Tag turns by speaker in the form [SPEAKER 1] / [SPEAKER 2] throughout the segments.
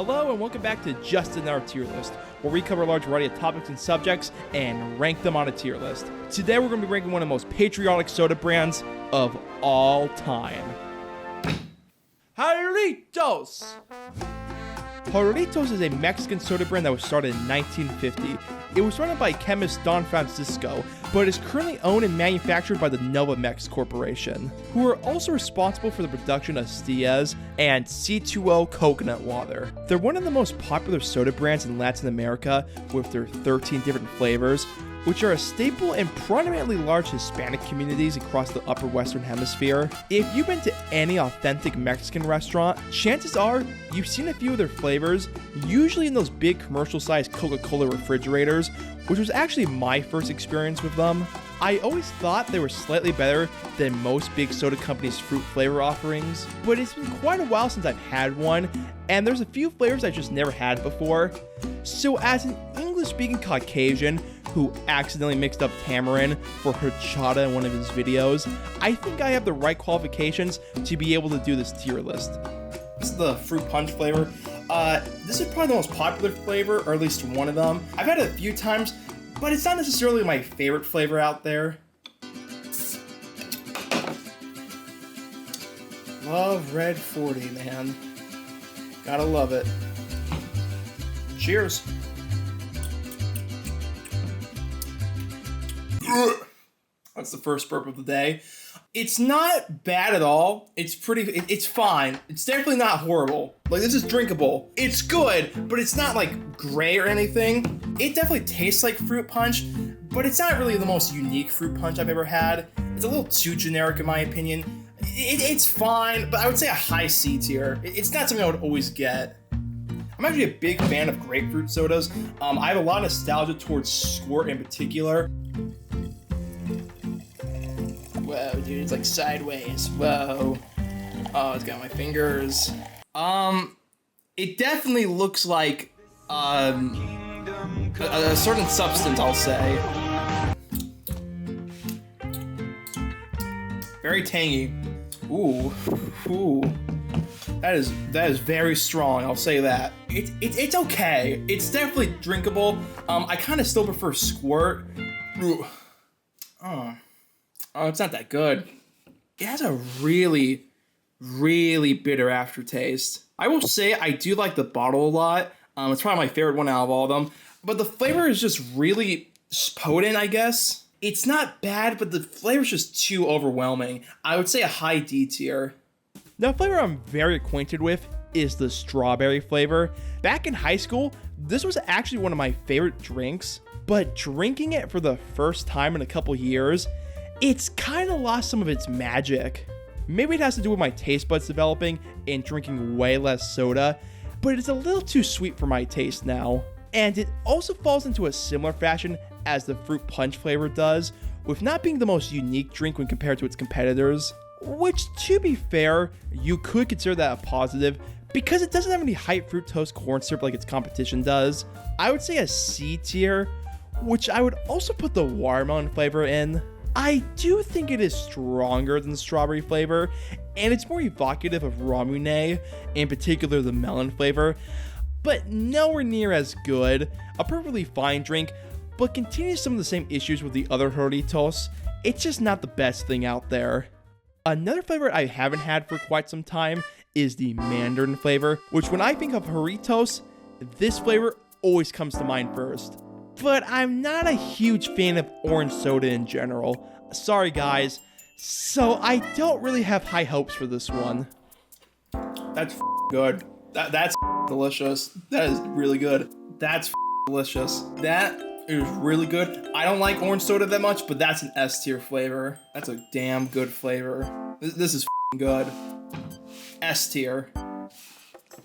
[SPEAKER 1] Hello and welcome back to Just Another Tier List, where we cover a large variety of topics and subjects and rank them on a tier list. Today we're going to be ranking one of the most patriotic soda brands of all time. Jarritos! Jarritos is a Mexican soda brand that was started in 1950. It was started by chemist Don Francisco, but is currently owned and manufactured by the Novamex Corporation, who are also responsible for the production of Stias and C2O coconut water. They're one of the most popular soda brands in Latin America with their 13 different flavors, which are a staple in prominently large Hispanic communities across the upper Western Hemisphere. If you've been to any authentic Mexican restaurant, chances are you've seen a few of their flavors, usually in those big commercial-sized Coca-Cola refrigerators, which was actually my first experience with them. I always thought they were slightly better than most big soda companies' fruit flavor offerings, but it's been quite a while since I've had one, and there's a few flavors I just never had before. So as an English-speaking Caucasian who accidentally mixed up tamarind for horchata in one of his videos, I think I have the right qualifications to be able to do this tier list. This is the fruit punch flavor. This is probably the most popular flavor, or at least one of them. I've had it a few times, but it's not necessarily my favorite flavor out there. Love Red 40, man. Gotta love it. Cheers. That's the first burp of the day. It's not bad at all. It's fine. It's definitely not horrible. Like, this is drinkable. It's good, but it's not like gray or anything. It definitely tastes like fruit punch, but it's not really the most unique fruit punch I've ever had. It's a little too generic in my opinion. It's fine, but I would say a high C tier. It's not something I would always get. I'm actually a big fan of grapefruit sodas. I have a lot of nostalgia towards Squirt in particular. Whoa, dude, it's like sideways. Whoa. Oh, it's got my fingers. It definitely looks like, a certain substance, I'll say. Very tangy. Ooh. That is very strong, I'll say that. It's okay. It's definitely drinkable. I kind of still prefer Squirt. Ooh. Oh, it's not that good. It has a really, really bitter aftertaste. I will say I do like the bottle a lot. It's probably my favorite one out of all of them. But the flavor is just really potent, I guess. It's not bad, but the flavor is just too overwhelming. I would say a high D tier. Now, flavor I'm very acquainted with is the strawberry flavor. Back in high school, this was actually one of my favorite drinks. But drinking it for the first time in a couple years, it's kind of lost some of its magic. Maybe it has to do with my taste buds developing and drinking way less soda, but it's a little too sweet for my taste now. And it also falls into a similar fashion as the fruit punch flavor does, with not being the most unique drink when compared to its competitors, which, to be fair, you could consider that a positive because it doesn't have any high fructose corn syrup like its competition does. I would say a C tier, which I would also put the watermelon flavor in. I do think it is stronger than the strawberry flavor, and it's more evocative of Ramune, in particular the melon flavor, but nowhere near as good. A perfectly fine drink, but continues some of the same issues with the other Jarritos. It's just not the best thing out there. Another flavor I haven't had for quite some time is the mandarin flavor, which when I think of Jarritos, this flavor always comes to mind first. But I'm not a huge fan of orange soda in general. Sorry guys. So I don't really have high hopes for this one. That's good. That's delicious. That is really good. That's delicious. That is really good. I don't like orange soda that much, but that's an S tier flavor. That's a damn good flavor. This is good. S tier.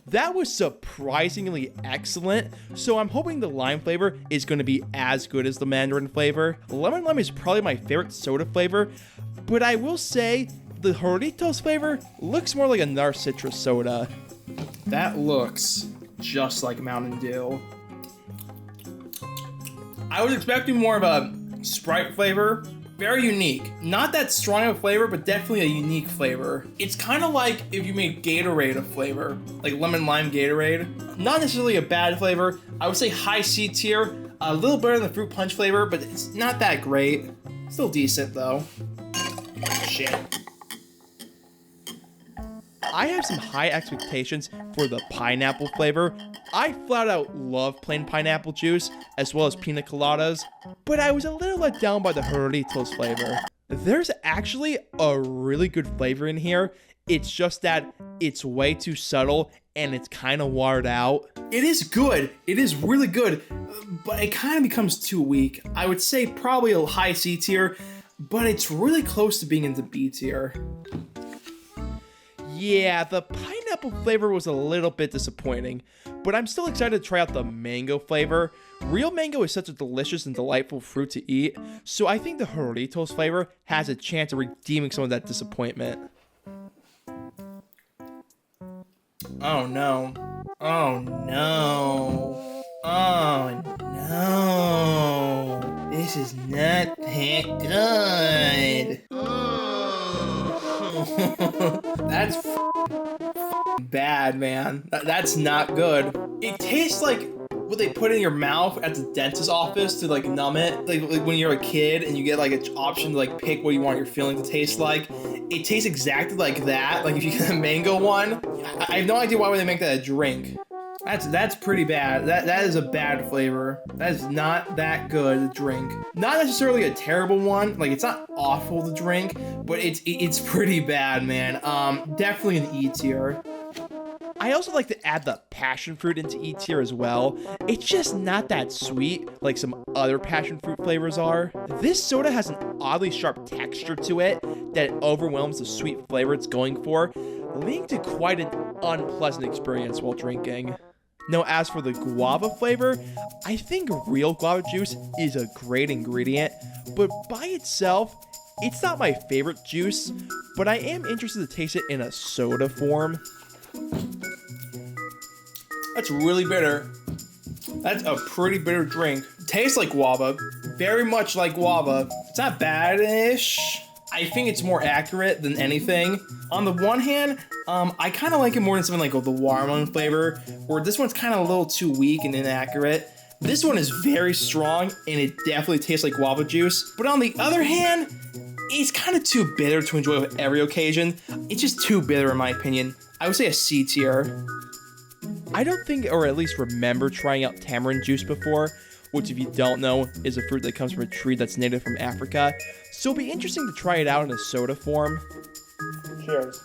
[SPEAKER 1] That was surprisingly excellent, so I'm hoping the lime flavor is going to be as good as the mandarin flavor. Lemon lime is probably my favorite soda flavor, but I will say the Jarritos flavor looks more like another citrus soda. That looks just like Mountain Dew. I was expecting more of a Sprite flavor. Very unique. Not that strong of a flavor, but definitely a unique flavor. It's kind of like if you made Gatorade a flavor, like lemon lime Gatorade. Not necessarily a bad flavor. I would say high C tier. A little better than the fruit punch flavor, but it's not that great. Still decent though. Shit.
[SPEAKER 2] I have some high expectations for the pineapple flavor. I flat out love plain pineapple juice, as well as pina coladas, but I was a little let down by the Jarritos flavor. There's actually a really good flavor in here. It's just that it's way too subtle and it's kind of watered out.
[SPEAKER 1] It is good. It is really good, but it kind of becomes too weak. I would say probably a high C tier, but it's really close to being into B tier.
[SPEAKER 2] Yeah, the pineapple flavor was a little bit disappointing, but I'm still excited to try out the mango flavor. Real mango is such a delicious and delightful fruit to eat, so I think the Jarritos flavor has a chance of redeeming some of that disappointment.
[SPEAKER 1] Oh no. Oh no. Oh no. This is not that good. That's bad, man. That's not good. It tastes like what they put in your mouth at the dentist's office to like numb it. Like when you're a kid and you get like an option to like pick what you want your filling to taste like. It tastes exactly like that. Like if you get a mango one, I have no idea why would they make that a drink. That's pretty bad. That is a bad flavor. That is not that good to drink. Not necessarily a terrible one. Like it's not awful to drink, but it's pretty bad, man. Definitely an E tier.
[SPEAKER 2] I also like to add the passion fruit into E tier as well. It's just not that sweet like some other passion fruit flavors are. This soda has an oddly sharp texture to it that overwhelms the sweet flavor it's going for, leading to quite an unpleasant experience while drinking. Now, as for the guava flavor, I think real guava juice is a great ingredient, but by itself, it's not my favorite juice, but I am interested to taste it in a soda form.
[SPEAKER 1] That's really bitter. That's a pretty bitter drink. Tastes like guava, very much like guava. It's not bad-ish. I think it's more accurate than anything. On the one hand, I kind of like it more than something like the watermelon flavor, where this one's kind of a little too weak and inaccurate. This one is very strong, and it definitely tastes like guava juice. But on the other hand, it's kind of too bitter to enjoy with every occasion. It's just too bitter in my opinion. I would say a C tier.
[SPEAKER 2] I don't think, or at least remember, trying out tamarind juice before, which if you don't know, is a fruit that comes from a tree that's native from Africa. So it'll be interesting to try it out in a soda form.
[SPEAKER 1] Cheers.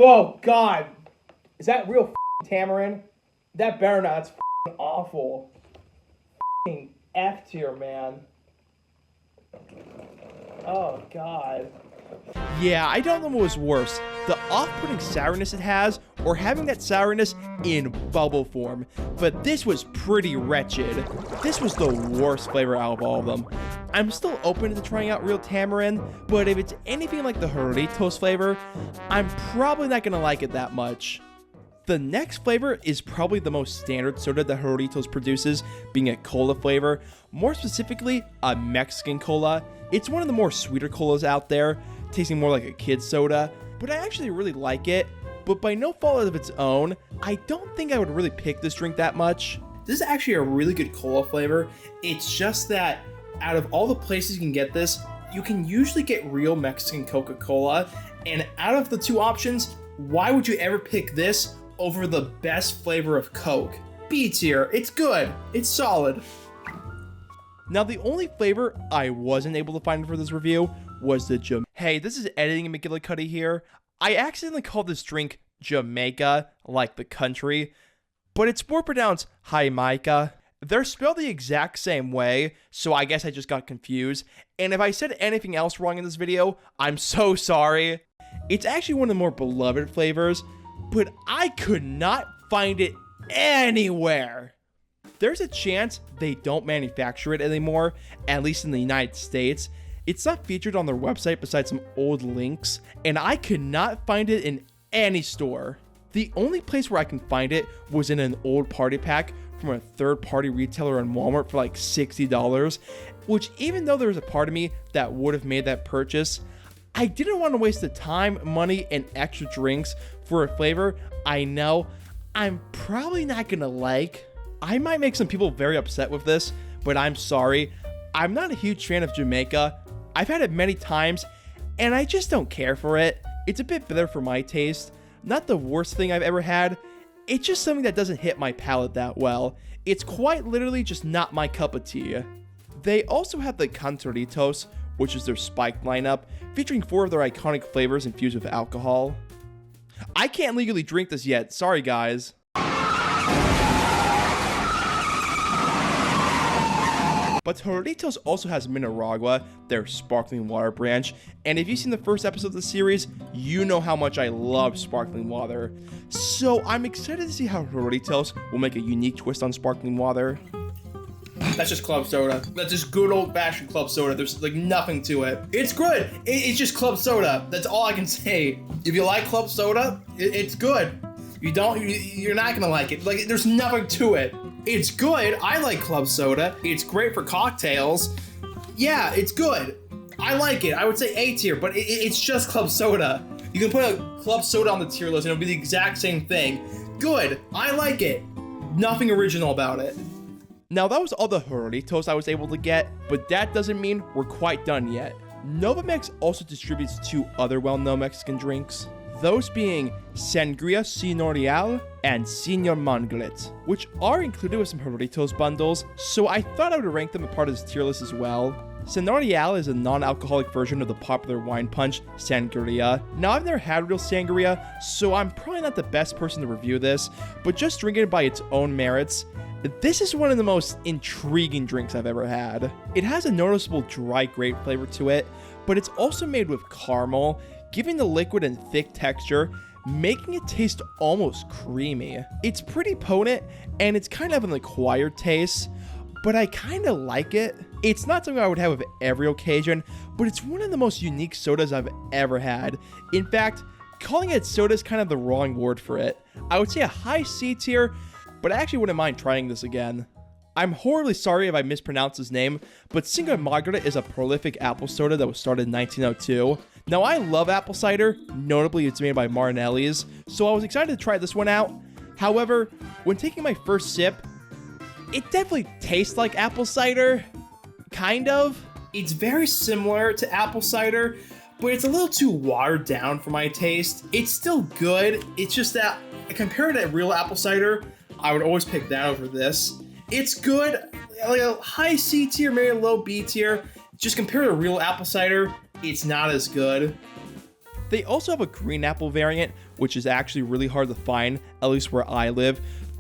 [SPEAKER 1] Oh God, is that real tamarind? That better not. It's awful. F tier, man. Oh God.
[SPEAKER 2] Yeah, I don't know what was worse, the off-putting sourness it has, or having that sourness in bubble form. But this was pretty wretched. This was the worst flavor out of all of them. I'm still open to trying out real tamarind, but if it's anything like the Jarritos flavor, I'm probably not gonna like it that much. The next flavor is probably the most standard soda that Jarritos produces, being a cola flavor, more specifically a Mexican cola. It's one of the more sweeter colas out there, tasting more like a kid's soda, but I actually really like it. But by no fault of its own, I don't think I would really pick this drink that much.
[SPEAKER 1] This is actually a really good cola flavor. It's just that out of all the places you can get this, you can usually get real Mexican Coca-Cola, and out of the two options, why would you ever pick this over the best flavor of Coke? B tier. It's good. It's solid.
[SPEAKER 2] Now, the only flavor I wasn't able to find for this review was the Jamaica. Hey, this is editing McGillicuddy here. I accidentally called this drink Jamaica, like the country, but it's more pronounced Jamaica. They're spelled the exact same way, so I guess I just got confused. And if I said anything else wrong in this video, I'm so sorry. It's actually one of the more beloved flavors, but I could not find it anywhere. There's a chance they don't manufacture it anymore, at least in the United States. It's not featured on their website besides some old links, and I could not find it in any store. The only place where I can find it was in an old party pack from a third-party retailer on Walmart for like $60, which even though there was a part of me that would have made that purchase, I didn't want to waste the time, money, and extra drinks for a flavor I know I'm probably not gonna like. I might make some people very upset with this, but I'm sorry. I'm not a huge fan of Jamaica. I've had it many times, and I just don't care for it. It's a bit bitter for my taste. Not the worst thing I've ever had. It's just something that doesn't hit my palate that well. It's quite literally just not my cup of tea. They also have the Jarritos, which is their spiked lineup, featuring 4 of their iconic flavors infused with alcohol. I can't legally drink this yet, sorry guys. But Jarritos also has Minaga, their sparkling water branch, and if you've seen the first episode of the series, you know how much I love sparkling water. So I'm excited to see how Jarritos will make a unique twist on sparkling water.
[SPEAKER 1] That's just club soda. That's just good old-fashioned club soda. There's like nothing to it. It's good. It's just club soda. That's all I can say. If you like club soda, it's good. You don't, you're not gonna like it. Like, there's nothing to it. It's good. I like club soda. It's great for cocktails. Yeah, it's good. I like it. I would say A tier, but it's just club soda. You can put a club soda on the tier list and it'll be the exact same thing. Good. I like it. Nothing original about it.
[SPEAKER 2] Now that was all the Jarritos I was able to get, but that doesn't mean we're quite done yet. Novamex also distributes 2 other well-known Mexican drinks, those being Sangria Señorial and Señor Manglet, which are included with some Jarritos bundles, so I thought I would rank them a part of this tier list as well. Señorial is a non-alcoholic version of the popular wine punch Sangria. Now I've never had real Sangria, so I'm probably not the best person to review this, but just drinking it by its own merits, this is one of the most intriguing drinks I've ever had. It has a noticeable dry grape flavor to it, but it's also made with caramel, giving the liquid and thick texture, making it taste almost creamy. It's pretty potent, and it's kind of an acquired taste, but I kind of like it. It's not something I would have with every occasion, but it's one of the most unique sodas I've ever had. In fact, calling it soda is kind of the wrong word for it. I would say a high C tier, but I actually wouldn't mind trying this again. I'm horribly sorry if I mispronounced his name, but Señor Manglet is a prolific apple soda that was started in 1902. Now I love apple cider, notably it's made by Martinellis, so I was excited to try this one out. However, when taking my first sip, it definitely tastes like apple cider, kind of.
[SPEAKER 1] It's very similar to apple cider, but it's a little too watered down for my taste. It's still good, it's just that compared to real apple cider, I would always pick that over this. It's good, like a high C tier, maybe a low B tier. Just compared to real apple cider, it's not as good.
[SPEAKER 2] They also have a green apple variant, which is actually really hard to find, at least where I live.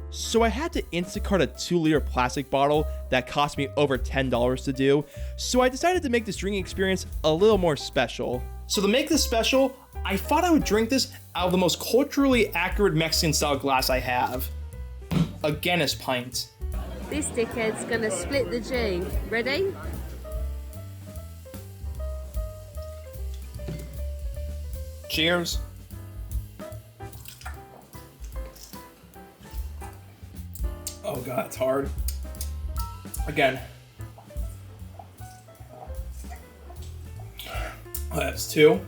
[SPEAKER 2] So I had to Instacart a 2-liter plastic bottle that cost me over $10 to do. So I decided to make this drinking experience a little more special.
[SPEAKER 1] So to make this special, I thought I would drink this out of the most culturally accurate Mexican style glass I have. A Guinness pint.
[SPEAKER 3] This dickhead's gonna split the G. Ready?
[SPEAKER 1] Cheers. Oh god, it's hard. Again. Oh, that's 2.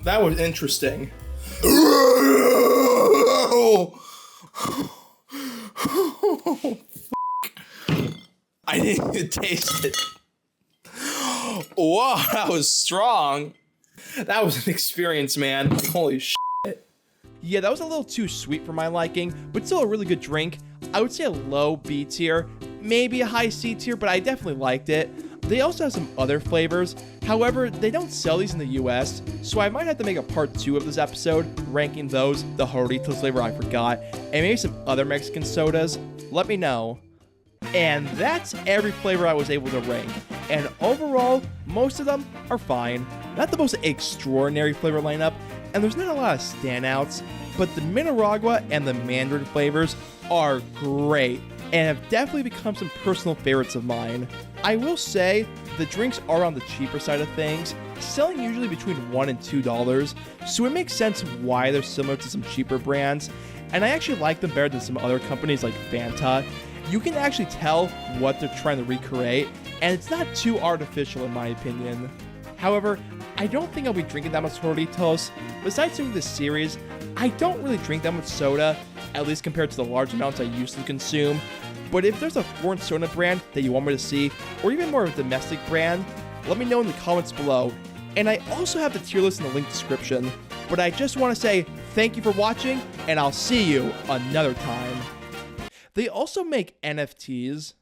[SPEAKER 1] That was interesting. I didn't even taste it. Whoa, that was strong. That was an experience, man. Holy shit.
[SPEAKER 2] Yeah, that was a little too sweet for my liking, but still a really good drink. I would say a low B tier, maybe a high C tier, but I definitely liked it. They also have some other flavors. However, they don't sell these in the US, so I might have to make a part 2 of this episode, ranking those, the Jarritos flavor I forgot, and maybe some other Mexican sodas. Let me know. And that's every flavor I was able to rank. And overall, most of them are fine. Not the most extraordinary flavor lineup, and there's not a lot of standouts, but the Minaga and the Mandarin flavors are great and have definitely become some personal favorites of mine. I will say, the drinks are on the cheaper side of things. selling usually between $1 and $2, so it makes sense why they're similar to some cheaper brands, and I actually like them better than some other companies like Fanta. You can actually tell what they're trying to recreate, and it's not too artificial in my opinion. However, I don't think I'll be drinking that much Jarritos. Besides doing this series, I don't really drink that much soda, at least compared to the large amounts I used to consume. But if there's a foreign soda brand that you want me to see, or even more of a domestic brand, let me know in the comments below. And I also have the tier list in the link description. But I just want to say thank you for watching, and I'll see you another time. They also make NFTs.